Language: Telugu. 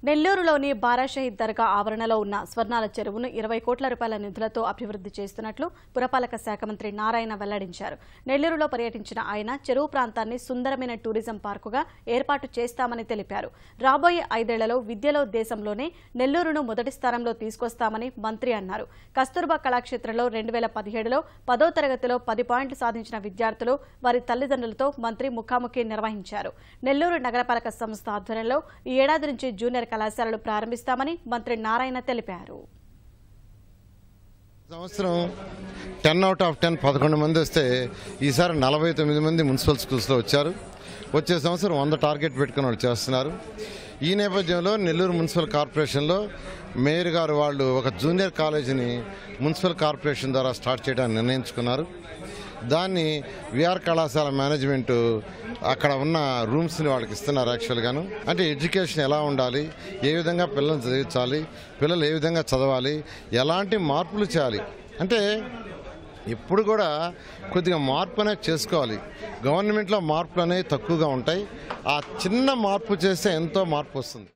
నెల్లూరులోని బారాషహీద్ దర్గా ఆవరణలో ఉన్న స్వర్ణాల చెరువును 20 కోట్ల రూపాయల నిధులతో అభివృద్ధి చేస్తున్నట్లు పురపాలక శాఖ మంత్రి నారాయణ వెల్లడించారు. నెల్లూరులో పర్యటించిన ఆయన చెరువు ప్రాంతాన్ని సుందరమైన టూరిజం పార్కుగా ఏర్పాటు చేస్తామని తెలిపారు. రాబోయే 5 ఏళ్లలో విద్యలో దేశంలోనే నెల్లూరును మొదటి స్థానంలో తీసుకొస్తామని మంత్రి అన్నారు. కస్తూర్బా కళాక్షేత్రంలో 2017లో 10వ తరగతిలో 10 పాయింట్లు సాధించిన విద్యార్థులు వారి తల్లిదండ్రులతో మంత్రి ముఖాముఖి నిర్వహించారు. నెల్లూరు నగరపాలక సంస్థ ఆధ్వర్యంలో ఈ ఏడాది నుంచి జూనియర్ కళాశాలలు ప్రారంభిస్తామని మంత్రి నారాయణ తెలిపారు. సంవత్సరం 10 out of 10 11 మంది వస్తే ఈసారి 49 మంది మున్సిపల్ స్కూల్స్లో వచ్చారు. వచ్చే సంవత్సరం 100 టార్గెట్ పెట్టుకుని వాళ్ళు చేస్తున్నారు. ఈ నేపథ్యంలో నెల్లూరు మున్సిపల్ కార్పొరేషన్లో మేయర్ గారు వాళ్ళు ఒక జూనియర్ కాలేజీని మున్సిపల్ కార్పొరేషన్ ద్వారా స్టార్ట్ చేయడానికి నిర్ణయించుకున్నారు. దాన్ని విఆర్ కళాశాల మేనేజ్మెంట్ అక్కడ ఉన్న రూమ్స్ని వాళ్ళకి ఇస్తున్నారు. యాక్చువల్గాను అంటే ఎడ్యుకేషన్ ఎలా ఉండాలి, ఏ విధంగా పిల్లల్ని చదివించాలి, పిల్లలు ఏ విధంగా చదవాలి, ఎలాంటి మార్పులు చేయాలి అంటే ఇప్పుడు కూడా కొద్దిగా మార్పు అనేది చేసుకోవాలి. గవర్నమెంట్లో మార్పులు అనేవి తక్కువగా ఉంటాయి. ఆ చిన్న మార్పు చేస్తే ఎంతో మార్పు వస్తుంది.